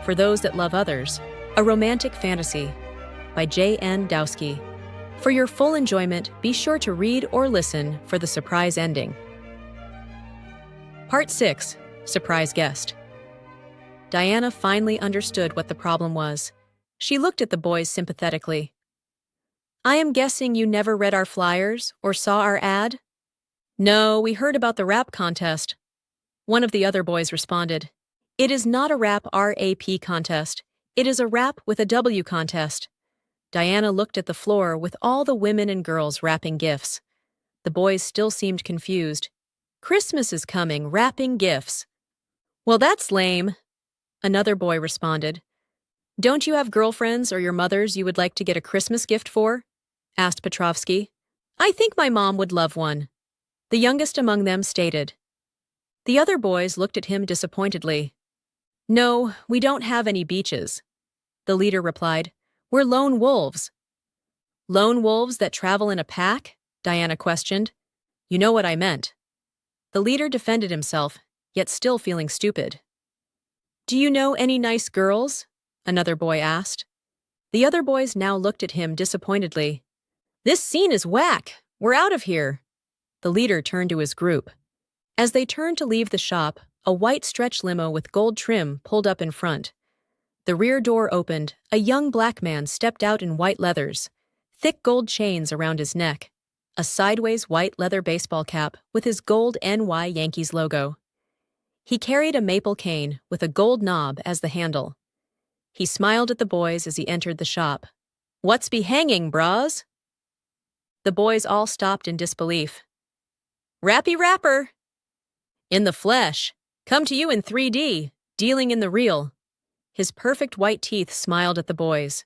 For Those That Love Others, a Romantic Fantasy by Wdowski. For your full enjoyment, be sure to read or listen for the surprise ending. Part 6. Surprise Guest. Diana finally understood what the problem was. She looked at the boys sympathetically. "I am guessing you never read our flyers or saw our ad?" "No, we heard about the rap contest." One of the other boys responded. "It is not a rap RAP contest. It is a rap with a W contest." Diana looked at the floor with all the women and girls wrapping gifts. The boys still seemed confused. "Christmas is coming, wrapping gifts." "Well, that's lame," another boy responded. "Don't you have girlfriends or your mothers you would like to get a Christmas gift for?" asked Wdowski. "I think my mom would love one," the youngest among them stated. The other boys looked at him disappointedly. "No, we don't have any beaches," the leader replied. "We're lone wolves." "Lone wolves that travel in a pack?" Diana questioned. "You know what I meant." The leader defended himself, yet still feeling stupid. "Do you know any nice girls?" another boy asked. The other boys now looked at him disappointedly. "This scene is whack. We're out of here." The leader turned to his group. As they turned to leave the shop, a white stretch limo with gold trim pulled up in front. The rear door opened. A young black man stepped out in white leathers, thick gold chains around his neck, a sideways white leather baseball cap with his gold NY Yankees logo. He carried a maple cane with a gold knob as the handle. He smiled at the boys as he entered the shop. "What's be hanging, bras?" The boys all stopped in disbelief. "Rappy Rapper!" "In the flesh. Come to you in 3D, dealing in the real." His perfect white teeth smiled at the boys.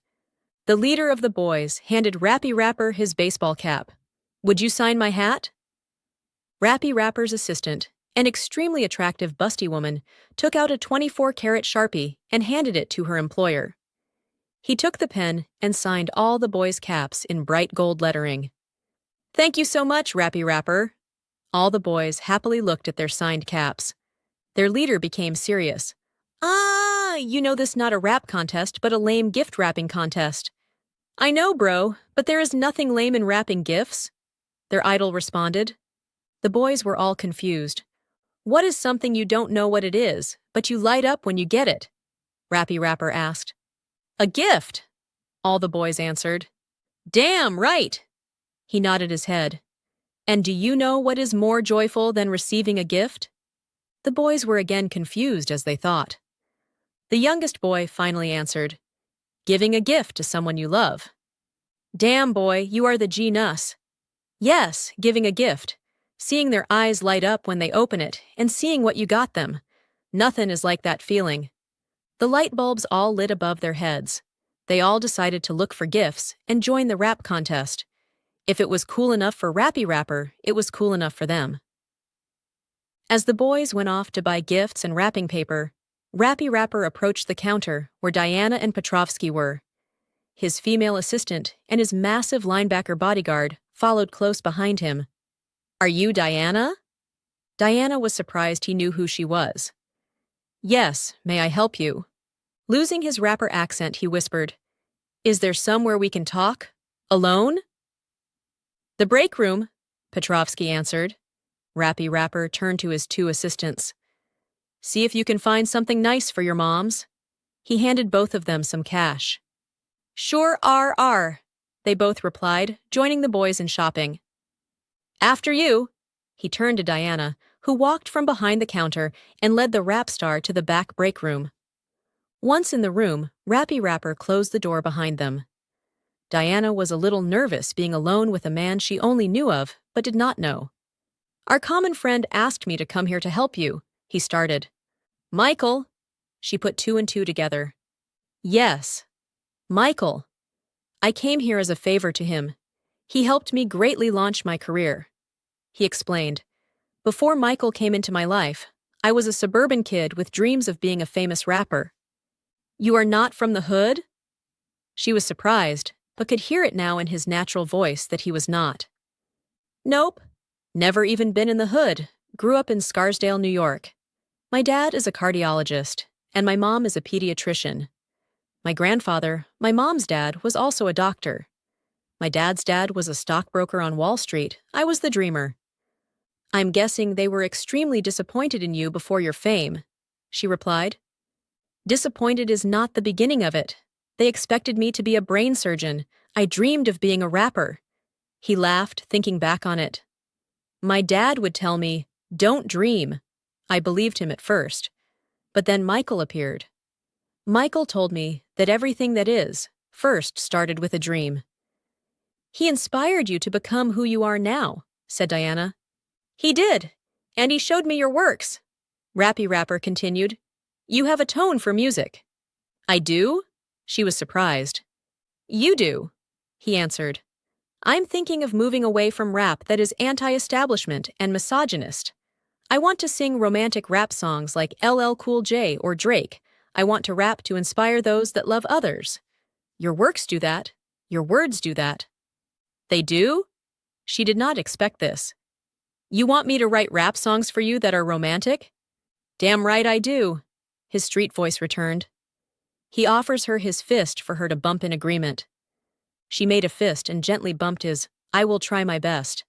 The leader of the boys handed Rappy Rapper his baseball cap. "Would you sign my hat?" Rappy Rapper's assistant, an extremely attractive busty woman, took out a 24-karat Sharpie and handed it to her employer. He took the pen and signed all the boys' caps in bright gold lettering. "Thank you so much, Rappy Rapper." All the boys happily looked at their signed caps. Their leader became serious. You know this not a rap contest, but a lame gift wrapping contest." "I know, bro, but there is nothing lame in wrapping gifts," their idol responded. The boys were all confused. "What is something you don't know what it is, but you light up when you get it?" Rappy Rapper asked. "A gift," all the boys answered. "Damn right!" He nodded his head. "And do you know what is more joyful than receiving a gift?" The boys were again confused as they thought. The youngest boy finally answered, "Giving a gift to someone you love." "Damn, boy, you are the G-Nuss." "Yes, giving a gift. Seeing their eyes light up when they open it and seeing what you got them. Nothing is like that feeling." The light bulbs all lit above their heads. They all decided to look for gifts and join the rap contest. If it was cool enough for Rappy Rapper, it was cool enough for them. As the boys went off to buy gifts and wrapping paper, Rappy Rapper approached the counter where Diana and Wdowski were. His female assistant and his massive linebacker bodyguard followed close behind him. "Are you Diana?" Diana was surprised he knew who she was. "Yes, may I help you?" Losing his rapper accent, he whispered, "Is there somewhere we can talk? Alone?" "The break room," Wdowski answered. Rappy Rapper turned to his two assistants. "See if you can find something nice for your moms." He handed both of them some cash. "Sure are," they both replied, joining the boys in shopping. "After you." He turned to Diana, who walked from behind the counter and led the rap star to the back break room. Once in the room, Rappy Rapper closed the door behind them. Diana was a little nervous being alone with a man she only knew of but did not know. "Our common friend asked me to come here to help you," he started. "Michael." She put two and two together. "Yes. Michael. I came here as a favor to him. He helped me greatly launch my career." He explained. "Before Michael came into my life, I was a suburban kid with dreams of being a famous rapper." "You are not from the hood?" She was surprised, but could hear it now in his natural voice that he was not. "Nope. Never even been in the hood. Grew up in Scarsdale, New York. My dad is a cardiologist, and my mom is a pediatrician. My grandfather, my mom's dad, was also a doctor. My dad's dad was a stockbroker on Wall Street. I was the dreamer. I'm guessing they were extremely disappointed in you before your fame, she replied. Disappointed is not the beginning of it. They expected me to be a brain surgeon. I dreamed of being a rapper. He laughed, thinking back on it. My dad would tell me, "Don't dream." I believed him at first. But then Michael appeared. Michael told me that everything that is, first started with a dream. He inspired you to become who you are now, said Diana. He did, and he showed me your works. Rappy Rapper continued. You have a tone for music. I do? She was surprised. You do, he answered. I'm thinking of moving away from rap that is anti-establishment and misogynist. I want to sing romantic rap songs like LL Cool J or Drake. I want to rap to inspire those that love others. Your works do that. Your words do that. They do? She did not expect this. You want me to write rap songs for you that are romantic? Damn right I do, his street voice returned. He offers her his fist for her to bump in agreement. She made a fist and gently bumped his, I will try my best.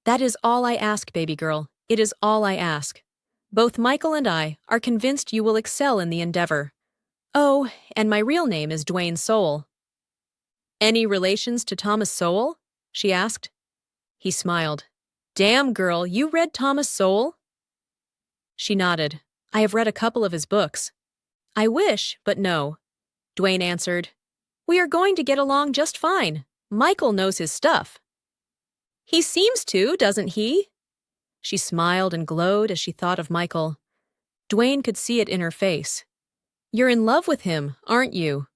That is all I ask, baby girl. It is all I ask. Both Michael and I are convinced you will excel in the endeavor. Oh, and my real name is Dwayne Soul. Any relations to Thomas Sowell? She asked. He smiled. Damn, girl, you read Thomas Sowell? She nodded. I have read a couple of his books. I wish, but no. Dwayne answered. We are going to get along just fine. Michael knows his stuff. He seems to, doesn't he? She smiled and glowed as she thought of Michael. Dwayne could see it in her face. You're in love with him, aren't you?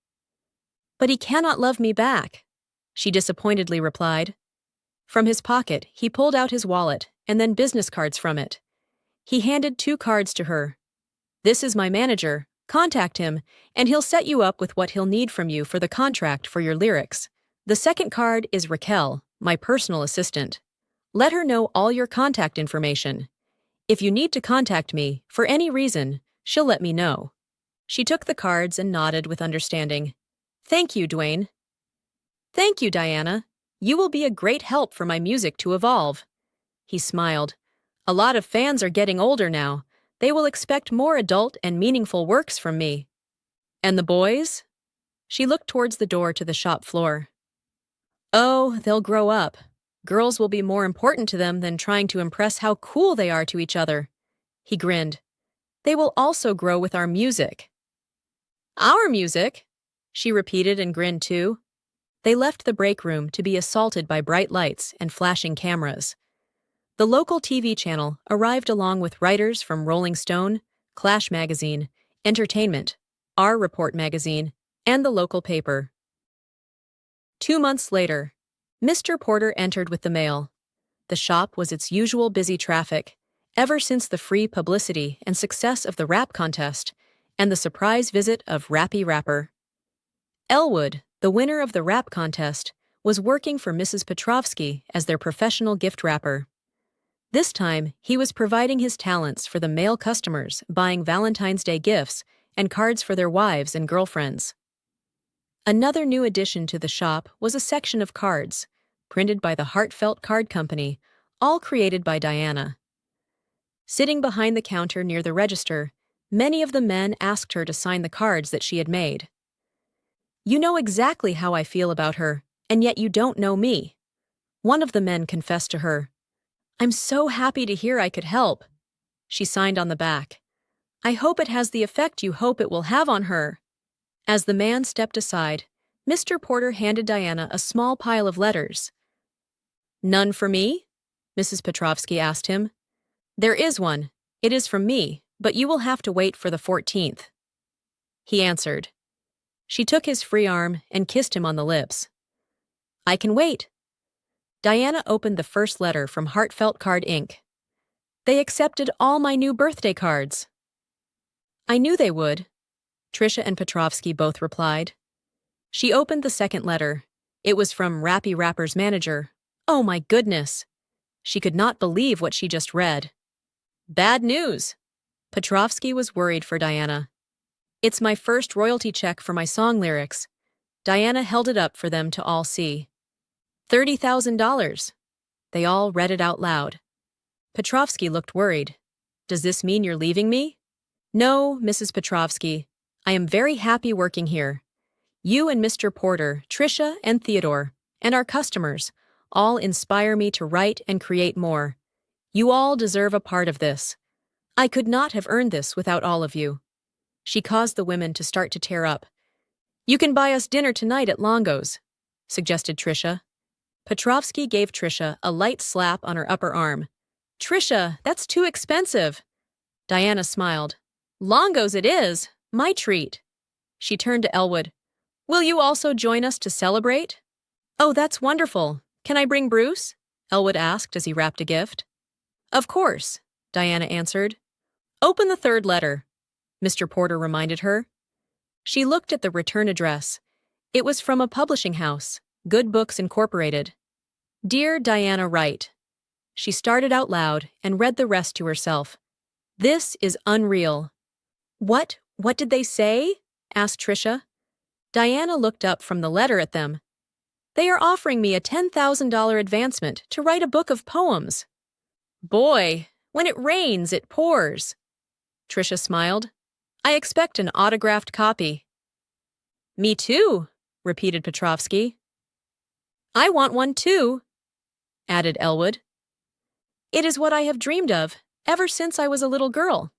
But he cannot love me back, she disappointedly replied. From his pocket, he pulled out his wallet and then business cards from it. He handed 2 cards to her. This is my manager. Contact him, and he'll set you up with what he'll need from you for the contract for your lyrics. The second card is Raquel, my personal assistant. Let her know all your contact information. If you need to contact me, for any reason, she'll let me know. She took the cards and nodded with understanding. Thank you, Dwayne. Thank you, Diana. You will be a great help for my music to evolve. He smiled. A lot of fans are getting older now. They will expect more adult and meaningful works from me. And the boys? She looked towards the door to the shop floor. Oh, they'll grow up. Girls will be more important to them than trying to impress how cool they are to each other. He grinned. They will also grow with our music. Our music? She repeated and grinned too. They left the break room to be assaulted by bright lights and flashing cameras. The local TV channel arrived along with writers from Rolling Stone, Clash Magazine, Entertainment, Our Report Magazine, and the local paper. 2 months later, Mr. Porter entered with the mail. The shop was its usual busy traffic, ever since the free publicity and success of the rap contest and the surprise visit of Rappy Rapper. Elwood, the winner of the rap contest, was working for Mrs. Wdowski as their professional gift wrapper. This time, he was providing his talents for the male customers buying Valentine's Day gifts and cards for their wives and girlfriends. Another new addition to the shop was a section of cards, printed by the Heartfelt card company, all created by Diana. Sitting behind the counter near the register, many of the men asked her to sign the cards that she had made. You know exactly how I feel about her, and yet you don't know me. One of the men confessed to her. I'm so happy to hear I could help. She signed on the back. I hope it has the effect you hope it will have on her. As the man stepped aside, Mr. Porter handed Diana a small pile of letters. None for me? Mrs. Wdowski asked him. There is one. It is from me, but you will have to wait for the 14th. He answered. She took his free arm and kissed him on the lips. I can wait. Diana opened the first letter from Heartfelt Card Inc. They accepted all my new birthday cards. I knew they would, Trisha and Wdowski both replied. She opened the second letter. It was from Rappy Rapper's manager. Oh my goodness! She could not believe what she just read. Bad news! Wdowski was worried for Diana. It's my first royalty check for my song lyrics. Diana held it up for them to all see. $30,000. They all read it out loud. Petrovsky looked worried. Does this mean you're leaving me? No, Mrs. Petrovsky. I am very happy working here. You and Mr. Porter, Tricia and Theodore, and our customers all inspire me to write and create more. You all deserve a part of this. I could not have earned this without all of you. She caused the women to start to tear up. You can buy us dinner tonight at Longo's, suggested Tricia. Petrovsky gave Tricia a light slap on her upper arm. Tricia, that's too expensive. Diana smiled. Longo's it is, my treat. She turned to Elwood. Will you also join us to celebrate? Oh, that's wonderful. Can I bring Bruce? Elwood asked as he wrapped a gift. Of course, Diana answered. Open the third letter, Mr. Porter reminded her. She looked at the return address. It was from a publishing house, Good Books Incorporated. Dear Diana Wright. She started out loud and read the rest to herself. This is unreal. What did they say? Asked Tricia. Diana looked up from the letter at them. They are offering me a $10,000 advancement to write a book of poems. Boy, when it rains, it pours. Tricia smiled. I expect an autographed copy. Me too, repeated Petrovsky. I want one too, added Elwood. It is what I have dreamed of ever since I was a little girl,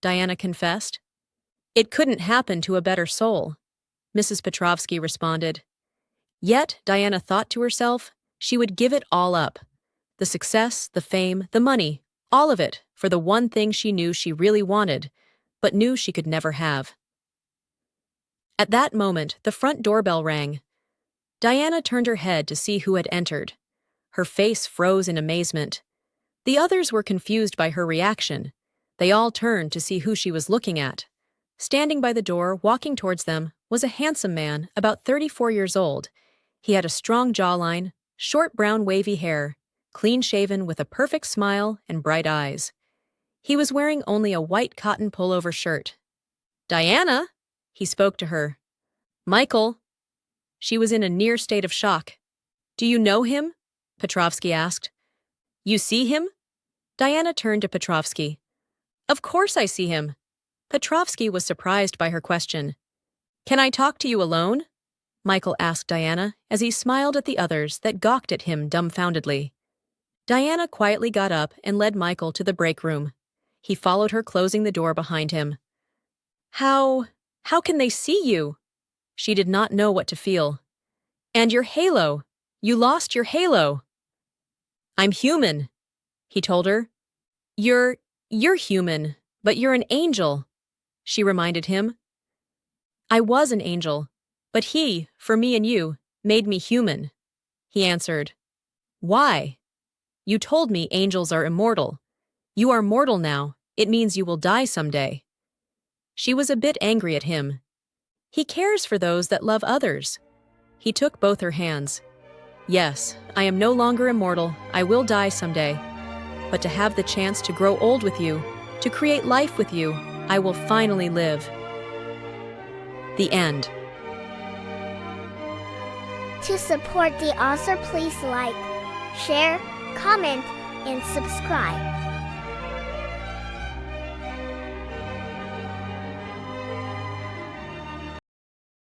Diana confessed. It couldn't happen to a better soul, Mrs. Petrovsky responded. Yet, Diana thought to herself, she would give it all up. The success, the fame, the money, all of it, for the one thing she knew she really wanted, but knew she could never have. At that moment, the front doorbell rang. Diana turned her head to see who had entered. Her face froze in amazement. The others were confused by her reaction. They all turned to see who she was looking at. Standing by the door, walking towards them, was a handsome man, about 34 years old. He had a strong jawline, short brown wavy hair, clean-shaven with a perfect smile and bright eyes. He was wearing only a white cotton pullover shirt. Diana, he spoke to her. Michael. She was in a near state of shock. Do you know him? Petrovsky asked. You see him? Diana turned to Petrovsky. Of course I see him. Petrovsky was surprised by her question. Can I talk to you alone? Michael asked Diana as he smiled at the others that gawked at him dumbfoundedly. Diana quietly got up and led Michael to the break room. He followed her, closing the door behind him. How can they see you? She did not know what to feel. And your halo. You lost your halo. I'm human, he told her. You're human, but you're an angel, she reminded him. I was an angel, but he, for me and you, made me human, he answered. Why? You told me angels are immortal. You are mortal now. It means you will die someday. She was a bit angry at him. He cares for those that love others. He took both her hands. Yes, I am no longer immortal. I will die someday. But to have the chance to grow old with you, to create life with you, I will finally live. The end. To support the author, please like, share, comment, and subscribe.